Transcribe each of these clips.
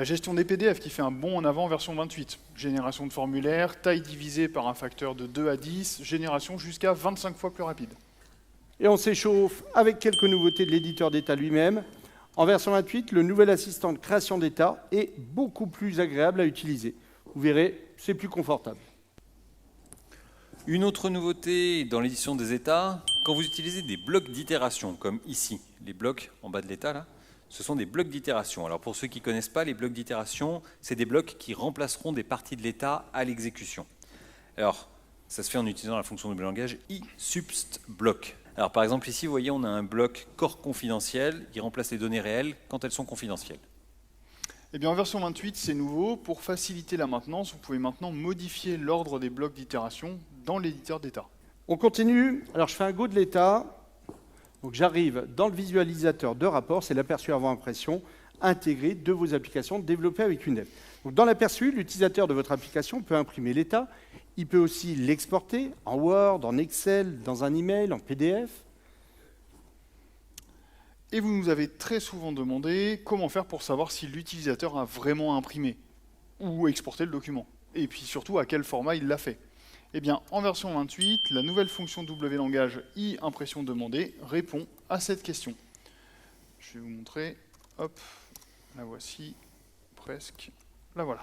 La gestion des PDF qui fait un bond en avant version 28. Génération de formulaires, taille divisée par un facteur de 2 à 10, génération jusqu'à 25 fois plus rapide. Et on s'échauffe avec quelques nouveautés de l'éditeur d'état lui-même. En version 28, le nouvel assistant de création d'état est beaucoup plus agréable à utiliser. Vous verrez, c'est plus confortable. Une autre nouveauté dans l'édition des états, quand vous utilisez des blocs d'itération, comme ici, les blocs en bas de l'état, là, ce sont des blocs d'itération. Alors pour ceux qui ne connaissent pas, les blocs d'itération, c'est des blocs qui remplaceront des parties de l'état à l'exécution. Alors, ça se fait en utilisant la fonction double langage iSubstBlock. Alors par exemple ici, vous voyez, on a un bloc corps confidentiel, qui remplace les données réelles quand elles sont confidentielles. Eh bien, en version 28, c'est nouveau. Pour faciliter la maintenance, vous pouvez maintenant modifier l'ordre des blocs d'itération dans l'éditeur d'état. On continue. Alors, je fais un go de l'état. Donc, j'arrive dans le visualisateur de rapport. C'est l'aperçu avant impression intégré de vos applications développées avec WinDev. Donc, dans l'aperçu, l'utilisateur de votre application peut imprimer l'état. Il peut aussi l'exporter en Word, en Excel, dans un email, en PDF. Et vous nous avez très souvent demandé comment faire pour savoir si l'utilisateur a vraiment imprimé ou exporté le document. Et puis surtout, à quel format il l'a fait. Eh bien, en version 28, la nouvelle fonction WLangage impression demandée répond à cette question. Je vais vous montrer. Hop, la voici, presque. La voilà.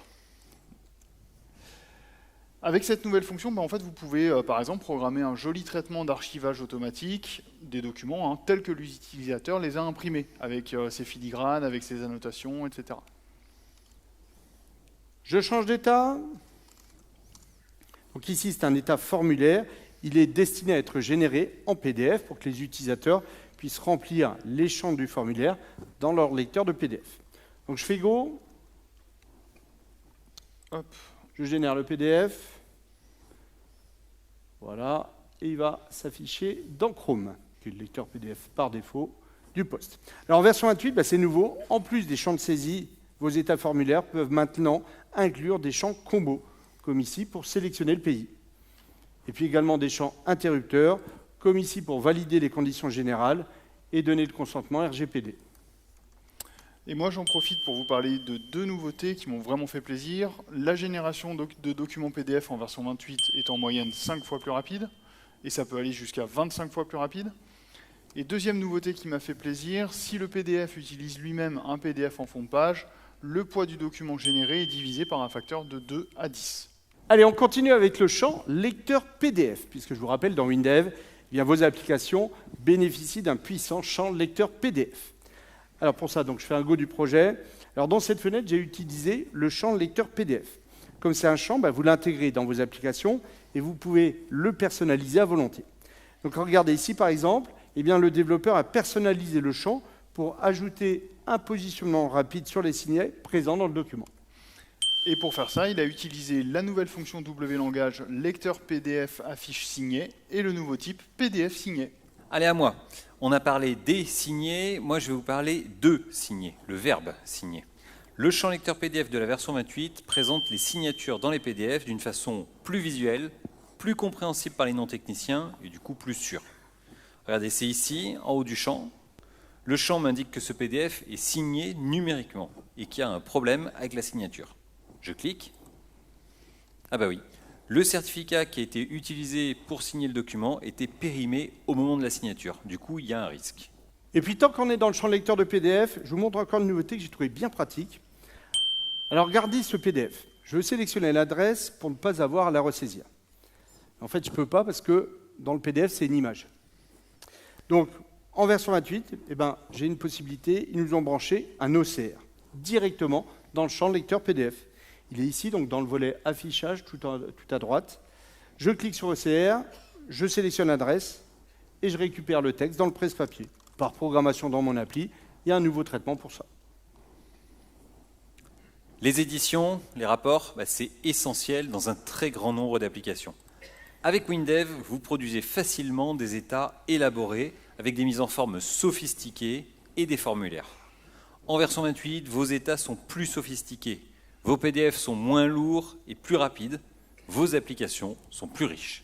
Avec cette nouvelle fonction, en fait, vous pouvez, par exemple, programmer un joli traitement d'archivage automatique des documents tels que l'utilisateur les a imprimés, avec ses filigranes, avec ses annotations, etc. Je change d'état. Donc ici, c'est un état formulaire. Il est destiné à être généré en PDF pour que les utilisateurs puissent remplir les champs du formulaire dans leur lecteur de PDF. Donc je fais Go. Hop. Je génère le PDF. Voilà. Et il va s'afficher dans Chrome, qui est le lecteur PDF par défaut du poste. Alors en version 28, c'est nouveau. En plus des champs de saisie, vos états formulaires peuvent maintenant inclure des champs combos, comme ici pour sélectionner le pays. Et puis également des champs interrupteurs, comme ici pour valider les conditions générales et donner le consentement RGPD. Et moi, j'en profite pour vous parler de deux nouveautés qui m'ont vraiment fait plaisir. La génération de documents PDF en version 28 est en moyenne 5 fois plus rapide, et ça peut aller jusqu'à 25 fois plus rapide. Et deuxième nouveauté qui m'a fait plaisir, si le PDF utilise lui-même un PDF en fond de page, le poids du document généré est divisé par un facteur de 2 à 10. Allez, on continue avec le champ lecteur PDF, puisque je vous rappelle, dans WinDev, vos applications bénéficient d'un puissant champ lecteur PDF. Alors pour ça, donc, je fais un go du projet. Alors dans cette fenêtre, j'ai utilisé le champ lecteur PDF. Comme c'est un champ, vous l'intégrez dans vos applications et vous pouvez le personnaliser à volonté. Donc regardez ici, par exemple, le développeur a personnalisé le champ pour ajouter un positionnement rapide sur les signets présents dans le document. Et pour faire ça, il a utilisé la nouvelle fonction WLangage lecteur PDF affiche signé et le nouveau type PDF signé. Allez, à moi. On a parlé des signés, moi je vais vous parler de signer, le verbe signer. Le champ lecteur PDF de la version 28 présente les signatures dans les PDF d'une façon plus visuelle, plus compréhensible par les non-techniciens et du coup plus sûre. Regardez, c'est ici, en haut du champ. Le champ m'indique que ce PDF est signé numériquement et qu'il y a un problème avec la signature. Je clique. Ah bah oui. Le certificat qui a été utilisé pour signer le document était périmé au moment de la signature. Du coup, il y a un risque. Et puis, tant qu'on est dans le champ lecteur de PDF, je vous montre encore une nouveauté que j'ai trouvée bien pratique. Alors, regardez ce PDF. Je veux sélectionner l'adresse pour ne pas avoir à la ressaisir. En fait, je ne peux pas parce que dans le PDF, c'est une image. Donc, en version 28, j'ai une possibilité. Ils nous ont branché un OCR directement dans le champ lecteur PDF. Il est ici, donc dans le volet affichage, tout à droite. Je clique sur OCR, je sélectionne l'adresse et je récupère le texte dans le presse-papier. Par programmation dans mon appli, il y a un nouveau traitement pour ça. Les éditions, les rapports, c'est essentiel dans un très grand nombre d'applications. Avec WinDev, vous produisez facilement des états élaborés avec des mises en forme sophistiquées et des formulaires. En version 28, vos états sont plus sophistiqués. Vos PDF sont moins lourds et plus rapides. Vos applications sont plus riches.